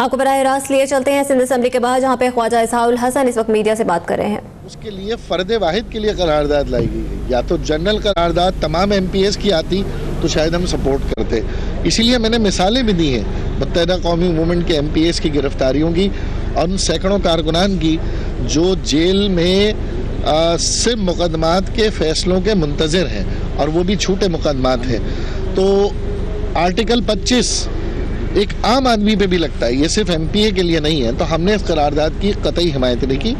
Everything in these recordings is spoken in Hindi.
आपको बराह रास्त लिए चलते हैं सिंध असम्बली के बाद, जहां पे ख्वाजा इसहाउल हसन इस वक्त मीडिया से बात कर रहे हैं। उसके लिए फ़र्द वाहिद के लिए करारदाद लाई गई है। या तो जनरल करारदाद तमाम MPs की आती तो शायद हम सपोर्ट करते। इसीलिए मैंने मिसालें भी दी हैं मुत्तहिदा कौमी मूवमेंट के MPs की गिरफ्तारियों की और उन सैकड़ों कारकुनान की जो जेल में सिर्फ मुकदमात के फ़ैसलों के मुंतज़िर हैं और वो भी छूटे मुकदमात हैं। तो आर्टिकल 25 एक आम आदमी पे भी लगता है, ये सिर्फ MPA के लिए नहीं है। तो हमने इस करारदाद की कतई हिमायत नहीं की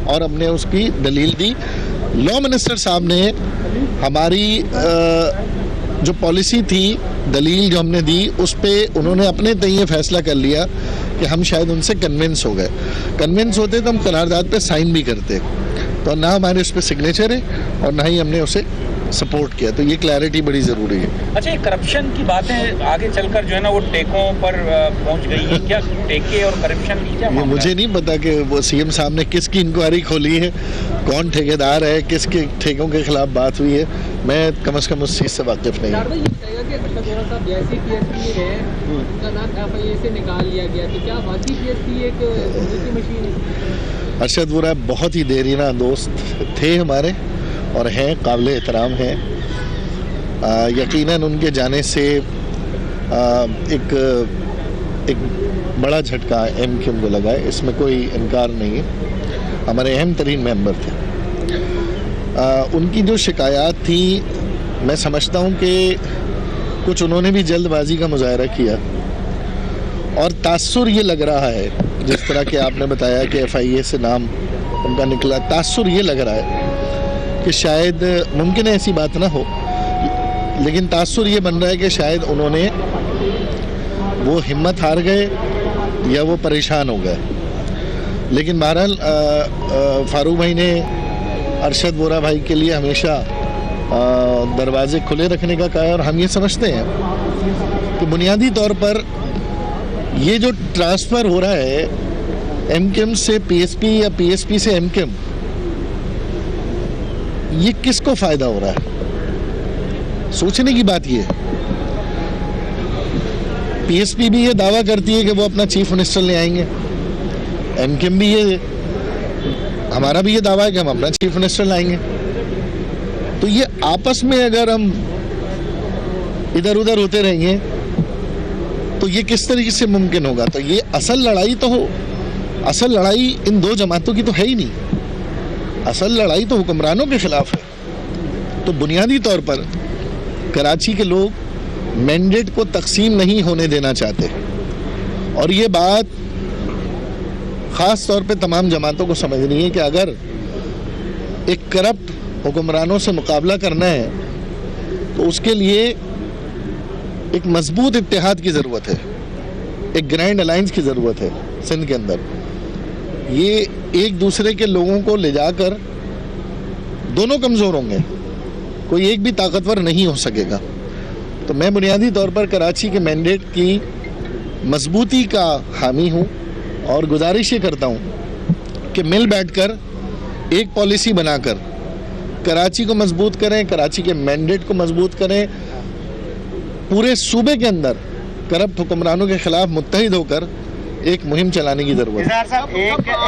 और हमने उसकी दलील दी। लॉ मिनिस्टर साहब ने हमारी जो पॉलिसी थी, दलील जो हमने दी, उस पर उन्होंने अपने तय ये फैसला कर लिया कि हम शायद उनसे कन्विंस हो गए। कन्विंस होते तो हम करारदाद पे साइन भी करते, तो ना हमारे उस पर सिग्नेचर है और ना ही हमने उसे सपोर्ट किया। तो ये क्लैरिटी बड़ी ज़रूरी है। अच्छा, ये करप्शन की बातें आगे चलकर जो है ना वो टेकों पर पहुंच गई है, क्या टेके और करप्शन की क्या ये मुझे नहीं पता कि वो CM साहब ने किसकी इंक्वायरी खोली है, कौन ठेकेदार है, किसके ठेकों के खिलाफ बात हुई है, मैं कम से कम उस चीज़ से वाकिफ नहीं हूँ। अरशद वोरा बहुत ही देरीना दोस्त थे हमारे और हैं, काबिल एहतराम हैं। यकीनन उनके जाने से एक बड़ा झटका MQM को लगा है, इसमें कोई इनकार नहीं है। हमारे अहम तरीन मेंबर थे। उनकी जो शिकायत थी, मैं समझता हूँ कि कुछ उन्होंने भी जल्दबाजी का मुजाहरा किया और तासुर ये लग रहा है, जिस तरह के आपने बताया कि FIA से नाम उनका निकला, तासुर ये लग रहा है कि शायद मुमकिन है ऐसी बात ना हो, लेकिन तासुर ये बन रहा है कि शायद उन्होंने वो हिम्मत हार गए या वो परेशान हो गए। लेकिन बहरहाल फारूक भाई ने अरशद वोरा भाई के लिए हमेशा दरवाजे खुले रखने का कहा है और हम ये समझते हैं कि बुनियादी तौर पर ये जो ट्रांसफ़र हो रहा है MQM से PSP या PSP से MQM, ये किसको फ़ायदा हो रहा है? सोचने की बात ये है। PSP भी ये दावा करती है कि वो अपना चीफ मिनिस्टर ले आएंगे, MQM भी ये, हमारा भी ये दावा है कि हम अपना चीफ मिनिस्टर लाएंगे। तो ये आपस में अगर हम इधर उधर होते रहेंगे तो ये किस तरीके से मुमकिन होगा? तो ये असल लड़ाई तो हो, असल लड़ाई इन दो जमातों की तो है ही नहीं, असल लड़ाई तो हुक्मरानों के खिलाफ है। तो बुनियादी तौर पर कराची के लोग मैंडेट को तकसीम नहीं होने देना चाहते और ये बात ख़ास तौर पे तमाम जमातों को समझनी है कि अगर एक करप्ट हुक्मरानों से मुकाबला करना है तो उसके लिए एक मजबूत इत्तेहाद की ज़रूरत है, एक ग्रैंड अलायंस की ज़रूरत है सिंध के अंदर। ये एक दूसरे के लोगों को ले जाकर, दोनों कमज़ोर होंगे, कोई एक भी ताकतवर नहीं हो सकेगा। तो मैं बुनियादी तौर पर कराची के मैंडेट की मजबूती का हामी हूँ और गुजारिश ये करता हूँ कि मिल बैठकर एक पॉलिसी बनाकर कराची को मजबूत करें, कराची के मैंडेट को मजबूत करें, पूरे सूबे के अंदर करप्ट हुक्मरानों के खिलाफ मुत्तहिद होकर एक मुहिम चलाने की जरूरत है।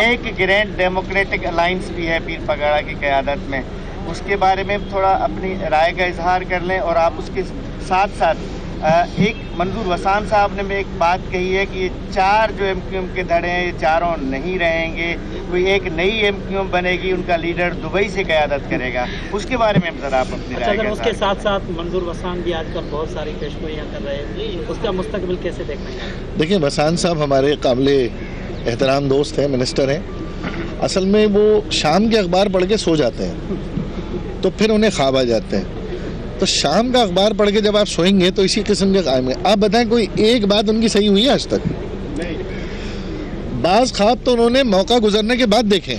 एक ग्रैंड डेमोक्रेटिक अलायंस भी है पीर पगाड़ा की क़यादत में, उसके बारे में थोड़ा अपनी राय का इजहार कर लें। और आप उसके साथ साथ एक मंजूर वसान साहब ने एक बात कही है कि ये 4 जो MQM के धड़े हैं, ये चारों नहीं रहेंगे, कोई एक नई MQM बनेगी, उनका लीडर दुबई से क़यादत करेगा। उसके बारे में ज़रा आप अपनी राय अगर उसके साथ साथ मंजूर वसान भी आजकल बहुत सारी पेशगोइयाँ कर रहे हैं, उसका मुस्तकबिल कैसे देखना है? देखिए, वसान साहब हमारे काबिल एहतराम दोस्त हैं, मिनिस्टर हैं। असल में वो शाम के अखबार पढ़ के सो जाते हैं तो फिर उन्हें ख्वाब आ जाते हैं। तो शाम का अखबार पढ़ के जब आप सोएंगे तो इसी किस्म के ख्वाब में, आप बताएं कोई एक बात उनकी सही हुई है आज तक? बाज़ ख्वाब तो उन्होंने मौका गुजरने के बाद देखे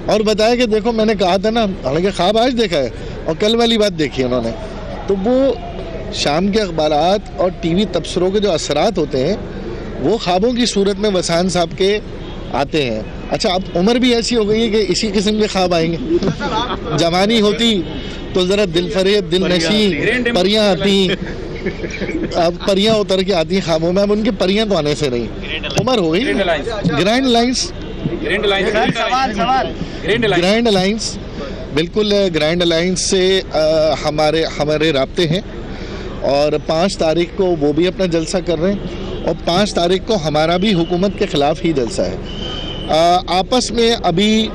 और बताया कि देखो मैंने कहा था ना, हालांकि ख्वाब आज देखा है और कल वाली बात देखी है उन्होंने। तो वो शाम के अखबारात और TV तबसरों के जो असरात होते हैं वो ख्वाबों की सूरत में वसान साहब के आते हैं। अच्छा, अब उम्र भी ऐसी हो गई है कि इसी किस्म के ख्वाब आएंगे। जवानी होती तो ज़रा दिल फरेब, दिल नशी परियाँ आती, अब परियां उतर के आती हैं ख्वाबों में, अब उनकी परियां तो आने से नहीं, उम्र हो गई। ग्रैंड अलायंस, ग्रैंड अलायंस, बिल्कुल ग्रैंड अलायंस से हमारे राब्ते हैं और 5 तारीख को वो भी अपना जलसा कर रहे हैं और 5 तारीख को हमारा भी हुकूमत के ख़िलाफ़ ही जलसा है। आपस में अभी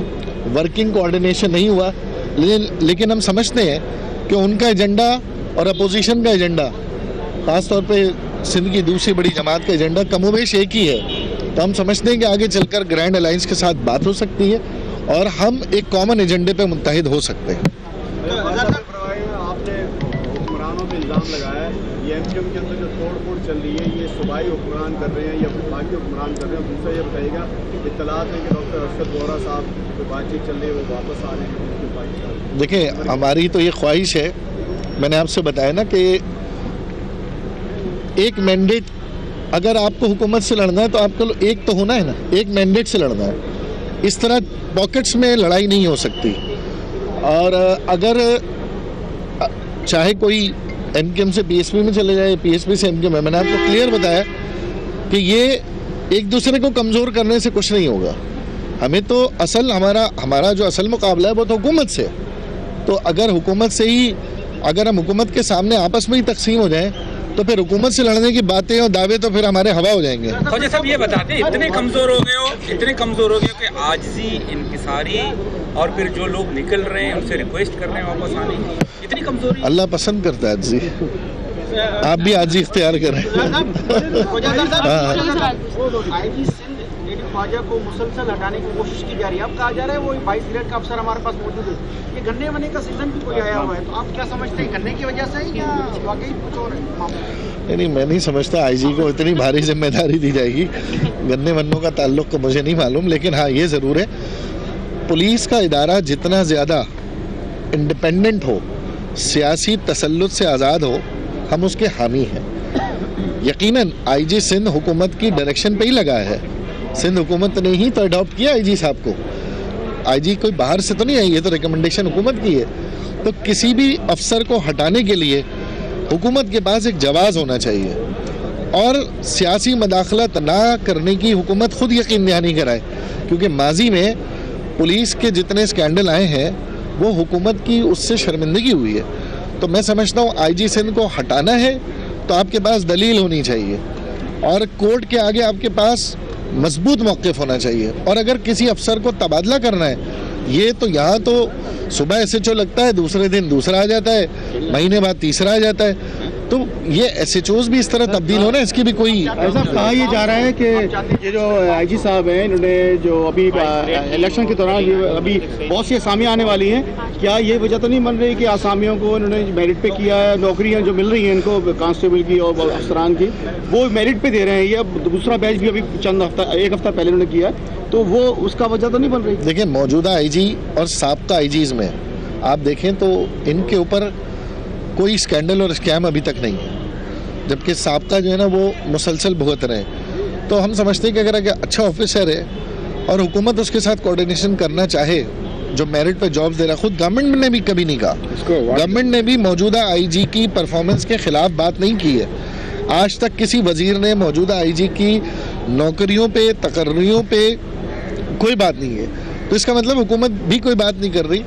वर्किंग कोऑर्डिनेशन नहीं हुआ, लेकिन हम समझते हैं कि उनका एजेंडा और अपोजिशन का एजेंडा, ख़ास तौर पे सिंध की दूसरी बड़ी जमात का एजेंडा कमोबेश एक ही है। तो हम समझते हैं कि आगे चलकर ग्रैंड अलायंस के साथ बात हो सकती है और हम एक कॉमन एजेंडे पे मुत्तहिद हो सकते हैं। आपने हुक्मरानों पे इल्ज़ाम लगाया है ये एमकेएम के अंदर जो तोड़-फोड़ चल रही है ये सूबाई हुक्मरान कर रहे हैं या बाकी हुक्मरान कर रहे हैं। दूसरा ये बताइएगा इत्तलात है कि डॉक्टर अरशद वोहरा साहब जो बातचीत चल रही है वो वापस आ रहे हैं। देखिए, हमारी तो ये ख्वाहिश है, मैंने आपसे बताया ना कि एक मैंडेट, अगर आपको हुकूमत से लड़ना है तो आपको एक तो होना है ना, एक मैंडेट से लड़ना है। इस तरह पॉकेट्स में लड़ाई नहीं हो सकती। और अगर चाहे कोई एमकेएम से पीएसपी में चले जाए, पीएसपी से एमकेएम में, मैंने आपको क्लियर बताया कि ये एक दूसरे को कमज़ोर करने से कुछ नहीं होगा। हमें तो असल हमारा जो असल मुकाबला है वो तो हुकूमत से। तो अगर हुकूमत से ही, अगर हम हुकूमत के सामने आपस में ही तकसीम हो जाएं तो फिर हुकूमत से लड़ने की बातें और दावे तो फिर हमारे हवा हो जाएंगे। ख्वाजा साहब ये बताते हैं, इतने कमज़ोर हो गए हो कि आजिज़ी, इनकिसारी और फिर जो लोग निकल रहे हैं उनसे रिक्वेस्ट कर रहे हैं वापस आने की, इतनी कमज़ोरी। अल्लाह पसंद करता है आजी, आप भी आजी इख्तियार करें। ख्वाजा को मुसलसल हटाने की कोशिश की जा रही है। अब कहा जा रहा है वो 22 ग्रेड का अफसर हमारे पास मौजूद है। ये गन्ने वन्ने का सीजन भी कोई आया हुआ है, तो आप क्या समझते हैं, गन्ने की वजह से ही या वाकई कुछ और है? नहीं, मैं नहीं समझता आईजी को इतनी भारी जिम्मेदारी दी जाएगी। गन्ने वन्नों का ताल्लुक तो मुझे नहीं मालूम, लेकिन हाँ ये ज़रूर है, पुलिस का इदारा जितना ज़्यादा इंडिपेंडेंट हो, सियासी तसल्लुत से आज़ाद हो, हम उसके हामी हैं। यकीनन आईजी सिंध हुकूमत की डायरेक्शन पे ही लगा है। सिंध हुकूमत ने ही तो अडॉप्ट किया आईजी साहब को। आईजी कोई बाहर से तो नहीं आई, ये तो रिकमेंडेशन हुकूमत की है। तो किसी भी अफसर को हटाने के लिए हुकूमत के पास एक जवाज़ होना चाहिए और सियासी मदाखलत ना करने की हुकूमत खुद यकीन दहानी कराए, क्योंकि माजी में पुलिस के जितने स्कैंडल आए हैं वो हुकूमत की उससे शर्मिंदगी हुई है। तो मैं समझता हूँ आईजी सिंध को हटाना है तो आपके पास दलील होनी चाहिए और कोर्ट के आगे आपके पास मजबूत मौक़िफ़ होना चाहिए। और अगर किसी अफसर को तबादला करना है, ये तो यहाँ तो सुबह SHO लगता है, दूसरे दिन दूसरा आ जाता है, महीने बाद तीसरा आ जाता है। तो ये SHOs भी इस तरह तब्दील होना, इसकी भी कोई ऐसा कहा ये जा रहा है कि ये जो आईजी साहब हैं, इन्होंने जो अभी इलेक्शन के दौरान अभी बहुत सी असामियाँ आने वाली हैं, क्या ये वजह तो नहीं बन रही कि आसामियों को इन्होंने मेरिट पे किया है, नौकरियाँ जो मिल रही हैं इनको कांस्टेबल की और अफसरान की, वो मेरिट पे दे रहे हैं, ये दूसरा बैच भी अभी एक हफ्ता पहले उन्होंने किया, तो वो उसका वजह तो नहीं बन रही? देखिए, मौजूदा आईजी और साबका आईजीज़ में आप देखें तो इनके ऊपर कोई स्कैंडल और स्कैम अभी तक नहीं है, जबकि साबका जो है ना वो मुसलसल भुगत रहे हैं। तो हम समझते हैं कि अगर अच्छा ऑफिसर है और हुकूमत उसके साथ कोऑर्डिनेशन करना चाहे, जो मेरिट पे जॉब्स दे रहा है, खुद गवर्नमेंट ने भी कभी नहीं कहा, गवर्नमेंट ने भी मौजूदा आईजी की परफॉर्मेंस के खिलाफ बात नहीं की है। आज तक किसी वजीर ने मौजूदा आईजी की नौकरियों पे, तकर्रियों पे कोई बात नहीं है। तो इसका मतलब हुकूमत भी कोई बात नहीं कर रही।